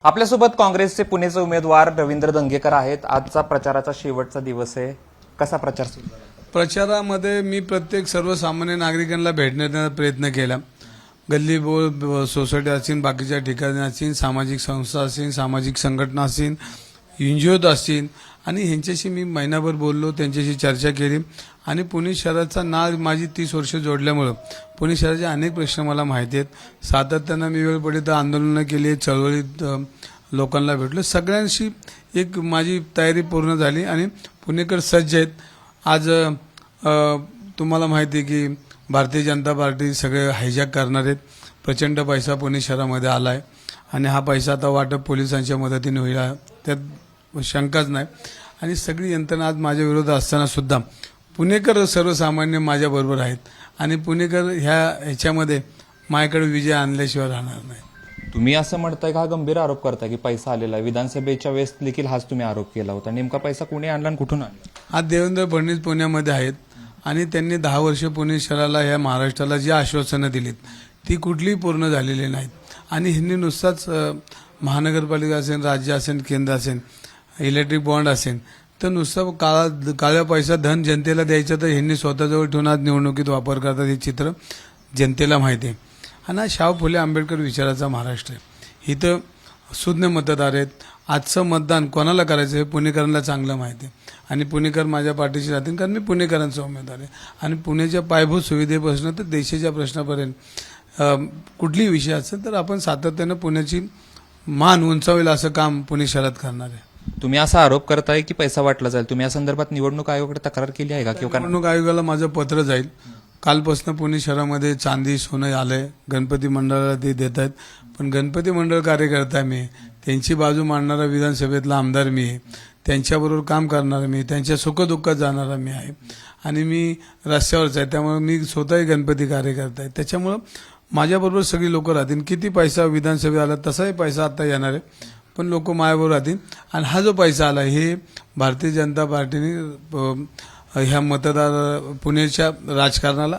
आपल्यासोबत काँग्रेसचे पुणेचे उमेदवार रवींद्र दंगेकर आहेत. आजचा प्रचाराचा शेवटचा दिवस आहे. कसा प्रचार सुरू आहे? प्रचारामध्ये मी प्रत्येक सर्वसामान्य नागरिकांना भेटण्याचा प्रयत्न केला. गल्ली बोल सोसायटी असतील, बाकीच्या ठिकाणी असतील, सामाजिक संस्था असतील, सामाजिक संघटना असतील, एनजीओ असतील, आणि ह्यांच्याशी मी महिनाभर बोललो, त्यांच्याशी चर्चा केली. आणि पुणे शहराचा नाद माझी 30 वर्ष जोडल्यामुळं पुणे शहराचे अनेक प्रश्न मला माहिती आहेत. सातत्यानं मी वेळपडे तर आंदोलनं केली, चळवळीत लोकांना भेटलो. सगळ्यांशी एक माझी तयारी पूर्ण झाली आणि पुणेकर सज्ज आहेत. आज तुम्हाला माहिती आहे की भारतीय जनता पार्टी सगळे हायजॅक करणार आहेत. प्रचंड पैसा पुणे शहरामध्ये आला आहे आणि हा पैसा आता वाटप पोलिसांच्या मदतीने होईल, त्यात शंकाच नाही. आणि सगळी यंत्रणा आज माझ्या विरोधात असताना सुद्धा पुणेकर सर्वसामान्य माझ्याबरोबर आहेत आणि पुणेकर ह्याच्यामध्ये माझ्याकडे विजय आणल्याशिवाय राहणार नाही. तुम्ही असं म्हणताय का, हा गंभीर आरोप करताय की पैसा आलेला आहे? विधानसभेच्या वेळेस देखील हाच तुम्ही आरोप केला होता. नेमका पैसा कुणी आणला आणि कुठून आणला? आज देवेंद्र फडणवीस पुण्यामध्ये आहेत आणि त्यांनी 10 वर्ष पुणे शहराला, ह्या महाराष्ट्राला जी आश्वासनं दिलीत ती कुठलीही पूर्ण झालेली नाहीत. आणि ह्यांनी नुसताच महानगरपालिका असेल, राज्य असेल, केंद्र असेल, इलेक्ट्रिक बॉन्ड असेल, तर नुसतं काळा पैसा धन जनतेला द्यायचं तर ह्यांनी स्वतःजवळ ठेवून आज निवडणुकीत वापर करतात. हे चित्र जनतेला माहिती आहे. आणि हा शाहू फुले आंबेडकर विचाराचा महाराष्ट्र आहे. इथं सुज्ञ मतदार आहेत. आजचं मतदान कोणाला करायचं हे पुणेकरांना चांगलं माहिती आहे आणि पुणेकर माझ्या पाठीशी राहतील, कारण मी पुणेकरांचा उमेदवार आहे. आणि पुण्याच्या पायाभूत सुविधेपासून तर देशाच्या प्रश्नापर्यंत कुठलीही विषय असेल तर आपण सातत्यानं पुण्याची मान उंचावेल असं काम पुणे शहरात करणार आहे. तुम्ही असा आरोप करताय की पैसा वाटला जाईल. तुम्ही या संदर्भात निवडणूक आयोगाकडे तक्रार केली आहे का? किंवा निवडणूक आयोगाला माझं पत्र जाईल. कालपासून पुणे शहरामध्ये चांदी सोनं आलंय, गणपती मंडळाला ते देत आहेत. पण गणपती मंडळ कार्यकर्ता मी, त्यांची बाजू मांडणारा विधानसभेतला आमदार मी आहे, त्यांच्याबरोबर काम करणारा मी, त्यांच्या सुखदुःखात जाणारा मी आहे आणि मी रस्त्यावरच आहे. त्यामुळे मी स्वतःही गणपती कार्यकर्ता आहे. त्याच्यामुळं माझ्याबरोबर सगळी लोक राहतील. किती पैसा विधानसभेत आला तसाही पैसा आता येणार आहे, पण लोक माझ्याबरोबर राहतील. आणि हा जो पैसा आला हे भारतीय जनता पार्टीने ह्या मतदार पुण्याच्या राजकारणाला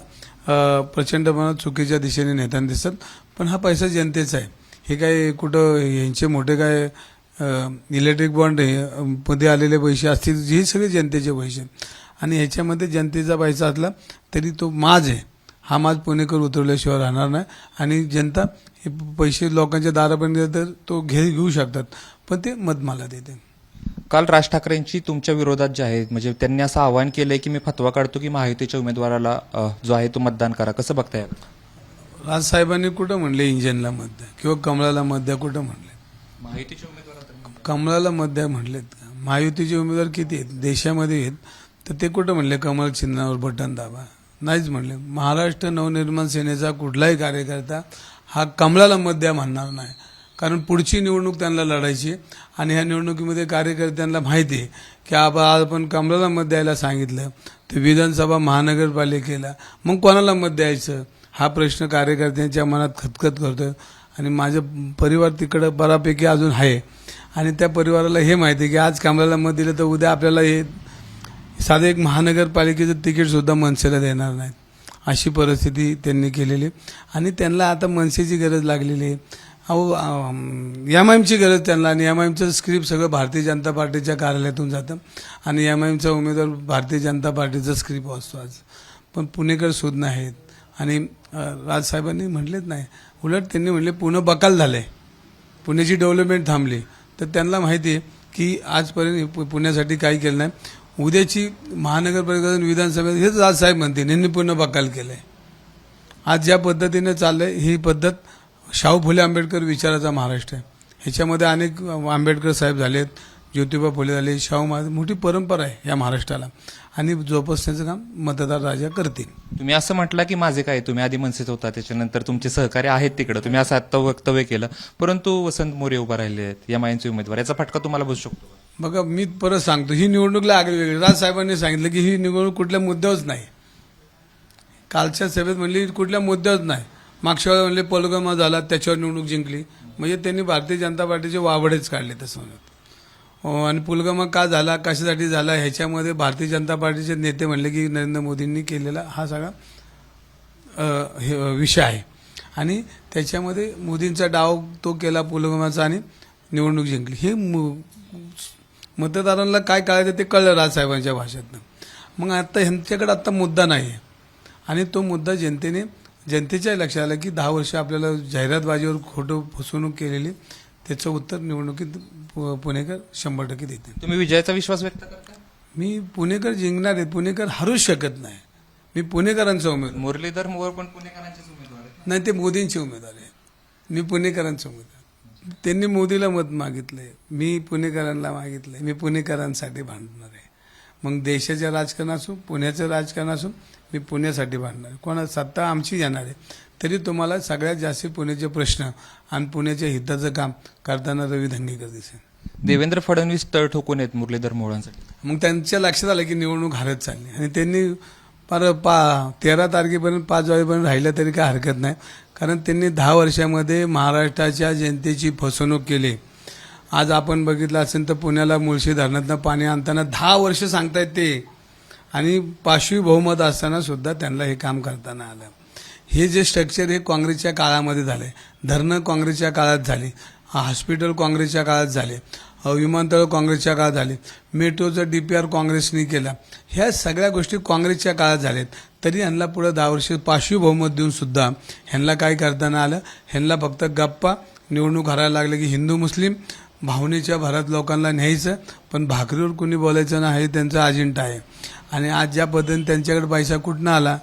प्रचंड प्रमाणात चुकीच्या दिशेने नेताना दिसत. पण हा पैसा जनतेचा आहे. हे काय कुठं यांचे मोठे काय इलेक्ट्रिक बॉन्ड मध्ये आलेले पैसे असतील, हे सगळे जनतेचे पैसे. आणि ह्याच्यामध्ये जनतेचा पैसा असला तरी तो माज आहे. हा माज पुणेकर उतरवल्याशिवाय राहणार नाही. आणि जनता हे पैसे लोकांच्या दारापर्यंत तर तो घेऊ शकतात, पण ते मत मला देते. काल राज ठाकरेंची तुमच्या विरोधात जे आहे, म्हणजे त्यांनी असं आवाहन केलंय की मी फतवा काढतो की महायुतीच्या उमेदवाराला जो आहे तो मतदान करा. कसं बघताय? राजसाहेबांनी कुठं म्हणले इंजनला मत द्या किंवा कमळाला मत द्या? कुठं म्हणले? महायुतीच्या उमेदवाराला कमळाला मत द्या म्हणलेत का? महायुतीचे उमेदवार किती आहेत देशामध्ये आहेत, तर ते कुठं म्हणले कमळ चिन्हावर बटन दाबा? नाहीच म्हणले. महाराष्ट्र नवनिर्माण सेनेचा कुठलाही कार्यकर्ता हा कमळाला मत द्या म्हणणार नाही, कारण पुढची निवडणूक त्यांना लढायची. आणि ह्या निवडणुकीमध्ये कार्यकर्त्यांना माहिती आहे की आज आपण कमळाला मत द्यायला सांगितलं तर विधानसभा, महानगरपालिकेला मग कोणाला मत द्यायचं हा प्रश्न कार्यकर्त्यांच्या मनात खतखत करतोय. आणि माझं परिवार तिकडं बऱ्यापैकी अजून आहे आणि त्या परिवाराला हे माहिती आहे की आज कमळाला मत दिलं तर उद्या आपल्याला हे साधं एक महानगरपालिकेचं तिकीटसुद्धा मनसेला देणार नाहीत, अशी परिस्थिती त्यांनी केलेली. आणि त्यांना आता मनसेची गरज लागलेली आहे. एमआयएमची गरज त्यांना. आणि एमआयएमचं स्क्रिप्ट सगळं भारतीय जनता पार्टीच्या कार्यालयातून जातं आणि एमआयएमचा उमेदवार भारतीय जनता पार्टीचा स्क्रिप्ट वाचतो आज. पण पुणेकर सुज्ञ आहेत आणि राजसाहेबांनी म्हटलेच नाही, उलट त्यांनी म्हणले पुणे बकाल झालंय, पुण्याची डेव्हलपमेंट थांबली. तर त्यांना माहिती आहे की आजपर्यंत पुण्यासाठी काही केलं नाही. उद्याची महानगरपालिका विधानसभेत हेच राजसाहेब म्हणतील यांनी पुणे बकाल केलंय. आज ज्या पद्धतीने चाललंय ही पद्धत शाहू फुले आंबेडकर विचाराचा महाराष्ट्र आहे. ह्याच्यामध्ये अनेक आंबेडकर साहेब झालेत, ज्योतिबा फुले झाले, शाहू महाराज, मोठी परंपरा आहे या महाराष्ट्राला आणि जोपासण्याचं काम मतदार राजा करतील. तुम्ही असं म्हटलं की माझे काय, तुम्ही आधी मनसेत होता, त्याच्यानंतर तुमचे सहकारी आहेत तिकडे, तुम्ही असं आता वक्तव्य केलं, परंतु वसंत मोरे उभा राहिले आहेत एमआयएमचे उमेदवार. याचा फटका तुम्हाला बसू शकतो? बघा, मी परत सांगतो, ही निवडणूकला आगळी वेगळी. राजसाहेबांनी सांगितलं की ही निवडणूक कुठल्या मुद्द्यावरच नाही. कालच्या सभेत म्हणली कुठल्या मुद्द्यावरच नाही. मागच्या वेळेला म्हणले पलगमा झाला त्याच्यावर निवडणूक जिंकली. म्हणजे त्यांनी भारतीय जनता पार्टीचे वावडेच काढले तसं म्हणत. आणि पुलगामा का झाला, कशासाठी झाला, ह्याच्यामध्ये भारतीय जनता पार्टीचे नेते म्हणले की नरेंद्र मोदींनी केलेला हा सगळा विषय आहे. आणि त्याच्यामध्ये मोदींचा डाव तो केला पुलगामाचा आणि निवडणूक जिंकली. हे मतदारांना काय कळायचं ते कळलं राजसाहेबांच्या भाषेतनं. मग आता ह्यांच्याकडे आता मुद्दा नाही आहे आणि तो मुद्दा जनतेच्या लक्षात आलं की 10 वर्ष आपल्याला जाहिरातबाजीवर खोटं फसवणूक केलेली, त्याचं उत्तर निवडणुकीत पुणेकर 100% देतील. तुम्ही विजयाचा विश्वास व्यक्त करता? मी पुणेकर जिंकणार आहे, पुणेकर हारूच शकत नाही. मी पुणेकरांचा उमेदवार मुरलीधर मोहोळ पण पुणेकरांचेच उमेदवार आहेत. नाही, ते मोदींचे उमेदवार आहे. मी पुणेकरांचा उमेदवार. त्यांनी मोदीला मत मागितलंय, मी पुणेकरांना मागितलंय. मी पुणेकरांसाठी भांडणार आहे. मग देशाचं राजकारण असो, पुण्याचं राजकारण असो, मी पुण्यासाठी भांडणार. कोणा सत्ता आमची येणार आहे तरी तुम्हाला सगळ्यात जास्त पुण्याचे प्रश्न आणि पुण्याच्या हिताचं काम करताना रवी धंगेकर दिसेल. देवेंद्र फडणवीस तळ ठोकून आहेत मुरलीधर मोहोळांसाठी. मग त्यांच्या लक्षात आलं की निवडणूक हारत चालली आणि त्यांनी 13 तारखेपर्यंत 5 वाजेपर्यंत राहिलं तरी काय हरकत नाही, कारण त्यांनी 10 वर्षामध्ये महाराष्ट्राच्या जनतेची फसवणूक केली. आज आपण बघितलं असेल तर पुण्याला मुळशी धरणातनं पाणी आणताना 10 वर्ष सांगतायत ते, आणि 5वी बहुमत असताना सुद्धा त्यांना हे काम करताना आलं. हे जे स्ट्रक्चर हे काँग्रेसच्या काळामध्ये झाले, धरणं काँग्रेसच्या काळात झाली, हॉस्पिटल काँग्रेसच्या काळात झाले, विमानतळ काँग्रेसच्या काळात झाले, मेट्रोचं DPR काँग्रेसने केला. ह्या सगळ्या गोष्टी काँग्रेसच्या काळात झाल्यात. तरी ह्यांना पुढे 10 वर्ष 5वी बहुमत देऊन सुद्धा ह्यांना काय करताना आलं? ह्यांना फक्त गप्पा, निवडणूक हरायला लागले की हिंदू मुस्लिम भावनेच्या भरात लोकांना न्यायचं, पण भाकरीवर कुणी बोलायचं नाही, त्यांचा अजेंडा आहे. आणि आज ज्या पद्धतीने त्यांच्याकडे पैसा कुठनं आला,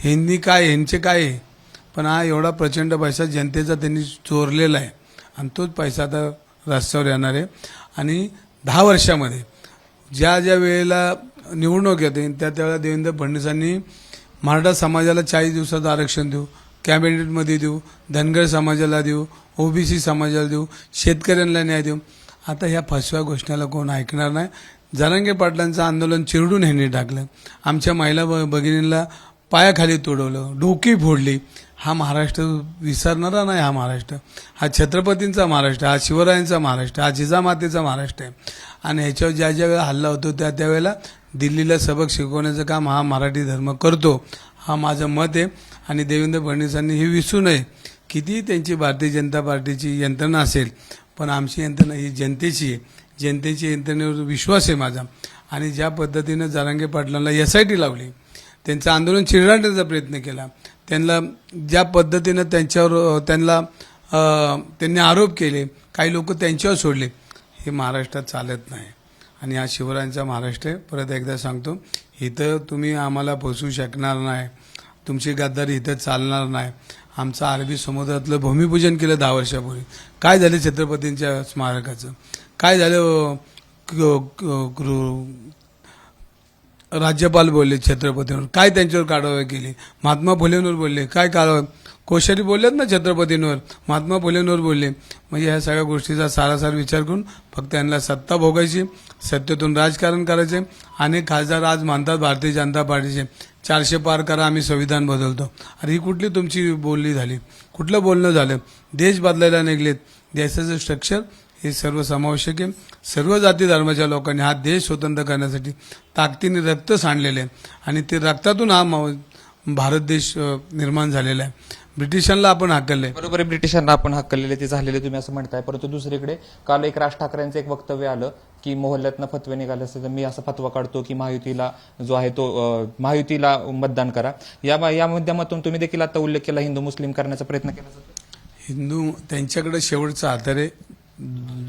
ह्यांनी काय, ह्यांचे काय आहे, पण हा एवढा प्रचंड पैसा जनतेचा त्यांनी चोरलेला आहे आणि तोच पैसा आता रस्त्यावर येणार आहे. आणि 10 वर्षामध्ये ज्या ज्या वेळेला निवडणूक येते त्यावेळेला देवेंद्र फडणवीसांनी मराठा समाजाला 40 दिवसाचं आरक्षण देऊ, कॅबिनेटमध्ये देऊ, धनगर समाजाला देऊ, OBC समाजाला देऊ, शेतकऱ्यांना न्याय देऊ. आता ह्या फसव्या घोषणाला कोण ऐकणार नाही. जरांगे पाटलांचं आंदोलन चिरडून ह्यांनी टाकलं, आमच्या महिला भगिनींना पायाखाली तोडवलं, डोकी फोडली. हा महाराष्ट्र विसरणारा नाही. हा महाराष्ट्र हा छत्रपतींचा महाराष्ट्र, हा शिवरायांचा महाराष्ट्र, हा जिजामातेचा महाराष्ट्र आहे. आणि ह्याच्यावर ज्या ज्या वेळेला हल्ला होतो त्यावेळेला दिल्लीला सबक शिकवण्याचं काम हा मराठी धर्म करतो, हा माझं मत आहे. आणि देवेंद्र फडणवीसांनी हे विसरू नये. किती त्यांची भारतीय जनता पार्टीची यंत्रणा असेल, पण आमची यंत्रणा ही जनतेची आहे. जनतेची यंत्रणेवर विश्वास आहे माझा. आणि ज्या पद्धतीनं जरांगे पाटलांना SIT लावली, त्यांचं आंदोलन चिरडण्याचा प्रयत्न केला, त्यांना ज्या पद्धतीनं त्यांनी आरोप केले, काही लोक त्यांच्यावर सोडले, हे महाराष्ट्रात चालत नाही. आणि हा शिवरायांचा महाराष्ट्र आहे. परत एकदा सांगतो, इथं तुम्ही आम्हाला फसवू शकणार नाही, तुमची गद्दारी इथं चालणार नाही. आमचं अरबी समुद्रातलं भूमिपूजन केलं 10 वर्षापूर्वी. काय झालं छत्रपतींच्या स्मारकाचं? काय झालं? राज्यपाल बोलले छत्रपतींवर, काय त्यांच्यावर कारवाई केली? महात्मा फुलेंवर बोलले, काय कारवाई? कोश्यारी बोललेत ना छत्रपतींवर, महात्मा फुलेंवर बोलले. म्हणजे ह्या सगळ्या गोष्टीचा सारासार विचार करून फक्त यांना सत्ता भोगायची, सत्तेतून राजकारण करायचे. अनेक खासदार आज मानतात भारतीय जनता पार्टीचे 400 पार करा, आम्ही संविधान बदलतो. अरे ही कुठली तुमची बोलणी झाली? कुठलं बोलणं झालं? देश बदलायला निघलेत. देशाचं स्ट्रक्चर हे सर्वसमावेशक आहे. सर्व जाती धर्माच्या लोकांनी हा देश स्वतंत्र करण्यासाठी ताकदीने रक्त सांडलेलं आहे आणि ते रक्तातून हा भारत देश निर्माण झालेला आहे. ब्रिटिशांना आपण हाकललंय. बरोबर आहे, ब्रिटिशांना आपण हक्कलेले ते झालेले तुम्ही असं म्हणताय. परंतु दुसरीकडे काल एक राज ठाकरेंचं एक वक्तव्य आलं की मोहल्ल्यातनं फतवे निघाले असते तर मी असा फतवा काढतो की महायुतीला जो आहे तो महायुतीला मतदान करा. या माध्यमातून तुम्ही देखील आता उल्लेख केला हिंदू मुस्लिम करण्याचा प्रयत्न केला जातो. हिंदू त्यांच्याकडे शेवटचा आधार आहे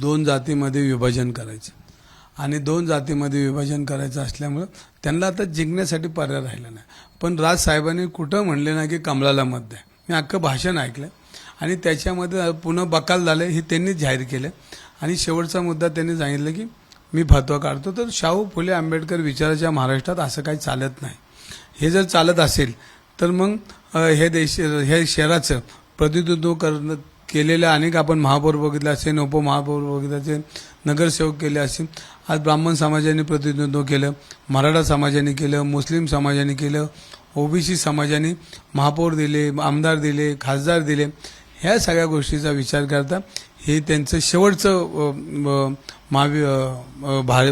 2 जातीमध्ये विभाजन करायचं आणि 2 जातीमध्ये विभाजन करायचं असल्यामुळं त्यांना आता जिंकण्यासाठी पर्याय राहिला नाही. पण राजसाहेबांनी कुठं म्हणले नाही की कमळाला मत द्या. मी अख्खं भाषण ऐकलं आणि त्याच्यामध्ये पुन्हा बकाल झालं हे त्यांनीच जाहीर केलं. आणि शेवटचा मुद्दा त्यांनी सांगितलं की मी फतवा काढतो. तर शाहू फुले आंबेडकर विचाराच्या महाराष्ट्रात असं काही चालत नाही. हे जर चालत असेल तर मग हे शहराचं प्रतिनिधित्व केलेले अनेक आपण महापौर बघितले असेल, उपमहापौर बघितले असेल, नगरसेवक केले असेल. आज ब्राह्मण समाजाने प्रतिनिधित्व केलं, मराठा समाजाने केलं, मुस्लिम समाजाने केलं, OBC समाजाने महापौर दिले, आमदार दिले, खासदार दिले. ह्या सगळ्या गोष्टीचा विचार करता हे त्यांचं शेवटचं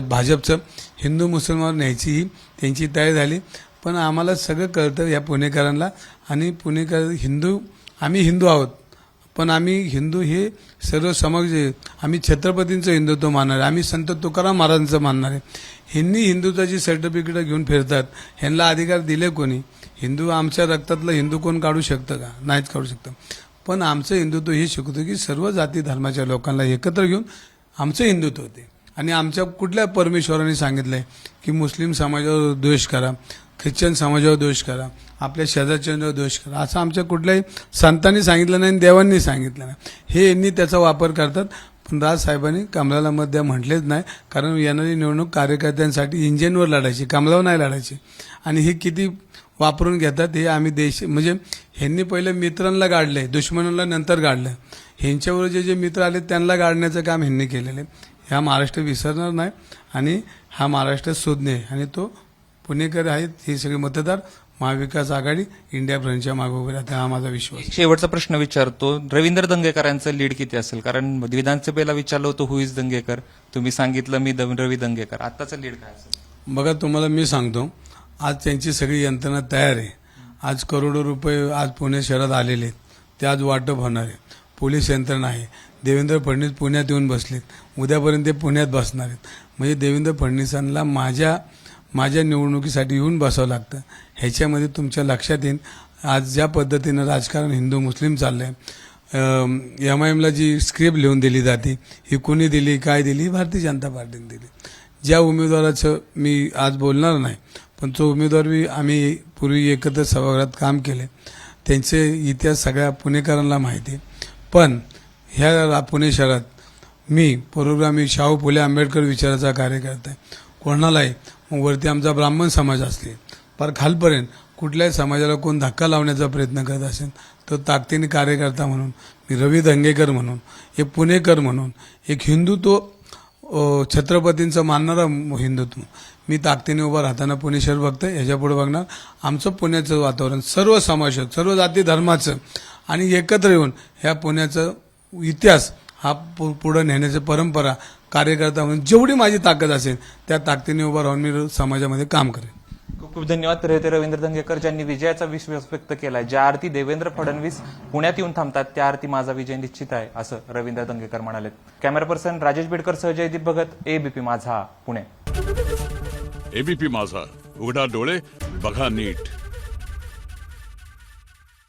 भाजपचं हिंदू मुसलमान न्यायची ही त्यांची तयारी झाली. पण आम्हाला सगळं कळतं या पुणेकरांना. आणि पुणेकर आम्ही हिंदू आहोत, पण आम्ही हिंदू हे सर्व समाज आम्ही छत्रपतींचं हिंदुत्व मानणार आहे, आम्ही संत तुकाराम महाराजांचं मानणार आहे. ह्यांनी हिंदुत्वाची सर्टिफिकेट घेऊन फिरतात, ह्यांना अधिकार दिले कोणी? हिंदू आमच्या रक्तातलं हिंदू कोण काढू शकतं का? नाहीच काढू शकतं. पण आमचं हिंदुत्व हे शिकवतं की सर्व जाती धर्माच्या लोकांना एकत्र घेऊन आमचं हिंदुत्व होते. आणि आमच्या कुठल्या परमेश्वरांनी सांगितलंय की मुस्लिम समाजावर द्वेष करा, ख्रिश्चन समाजावर द्वेष करा, आपल्या शेजारच्यांवर द्वेष करा, असं आमच्या कुठल्याही संतांनी सांगितलं नाही आणि देवांनी सांगितलं नाही. हे यांनी त्याचा वापर करतात. पण राजसाहेबांनी कमळाला मत द्या म्हटलेच नाही, कारण येणारी निवडणूक कार्यकर्त्यांसाठी इंजिनवर लढायची, कमळावर नाही लढायची. आणि हे किती वापरून घेतात हे आम्ही देश म्हणजे ह्यांनी पहिले मित्रांना गाडले, दुश्मनांना नंतर गाडलं. ह्यांच्यावर जे मित्र आले त्यांना गाडण्याचं काम ह्यांनी केलेलं आहे. ह्या महाराष्ट्र विसरणार नाही आणि हा महाराष्ट्र शोधणे आणि तो पुणेकर आहेत. हे सगळे मतदार महाविकास आघाडी इंडिया फ्रंटच्या मागे उभे राहते, हा माझा विश्वास. शेवटचा प्रश्न विचारतो, रवींद्र दंगेकरांचं लीड किती असेल? कारण विधानसभेला विचारलं होतं हु इज दंगेकर, तुम्ही सांगितलं मी रवी दंगेकर. आत्ताचं लीड काय असेल? बघा तुम्हाला मी सांगतो, आज त्यांची सगळी यंत्रणा तयार आहे. आज करोडो रुपये आज पुणे शहरात आलेले आहेत, ते आज वाटप होणार आहे. पोलीस यंत्रणा आहे. देवेंद्र फडणवीस पुण्यात येऊन बसलेत, उद्यापर्यंत ते पुण्यात बसणार आहेत. म्हणजे देवेंद्र फडणवीसांना माझ्या निवडणुकीसाठी येऊन बसावं लागतं. ह्याच्यामध्ये तुमच्या लक्षात येईल आज ज्या पद्धतीनं राजकारण हिंदू मुस्लिम चाललंय. MIMला जी स्क्रिप्ट लिहून दिली जाते ही कोणी दिली, काय दिली? ही भारतीय जनता पार्टीने दिली. ज्या उमेदवाराचं मी आज बोलणार नाही, पण तो उमेदवार बी आम्ही पूर्वी एकत्र सभागृहात काम केले, त्यांचे इतिहास सगळ्या पुणेकरांना माहिती आहे. पण ह्या पुणे शहरात मी पुरोगामी शाहू फुले आंबेडकर विचाराचा कार्यकर्ता आहे. कोणालाही वरती आमचा ब्राह्मण समाज असले पर खालपर्यंत कुठल्याही समाजाला कोण धक्का लावण्याचा प्रयत्न करत असेल तर ताकदीने कार्यकर्ता म्हणून, मी रवी दंगेकर म्हणून, एक पुणेकर म्हणून, एक हिंदुत्व छत्रपतींचं मानणारा हिंदुत्व, मी ताकदीने उभा राहताना पुणे शहर बघतोय. ह्याच्यापुढे बघणार आमचं पुण्याचं वातावरण सर्व समाजात, सर्व जाती धर्माचं आणि एकत्र येऊन ह्या पुण्याचं इतिहास हा पुढे नेण्याची परंपरा कार्यकर्ता म्हणून जेवढी माझी ताकद असेल त्या ताकदीने उभा राहून मी समाजामध्ये काम करेन. खूप खूप धन्यवाद. तर हे ते रवींद्र दंगेकर ज्यांनी विजयाचा विश्वास व्यक्त केलाय. ज्या अर्थी देवेंद्र फडणवीस पुण्यात येऊन थांबतात त्या अर्थी माझा विजय निश्चित आहे, असं रवींद्र दंगेकर म्हणाले. कॅमेरा पर्सन राजेश बेडकर सह जयदीप भगत, ABP माझा, पुणे. ABP माझा, उघडा डोळे बघा नीट.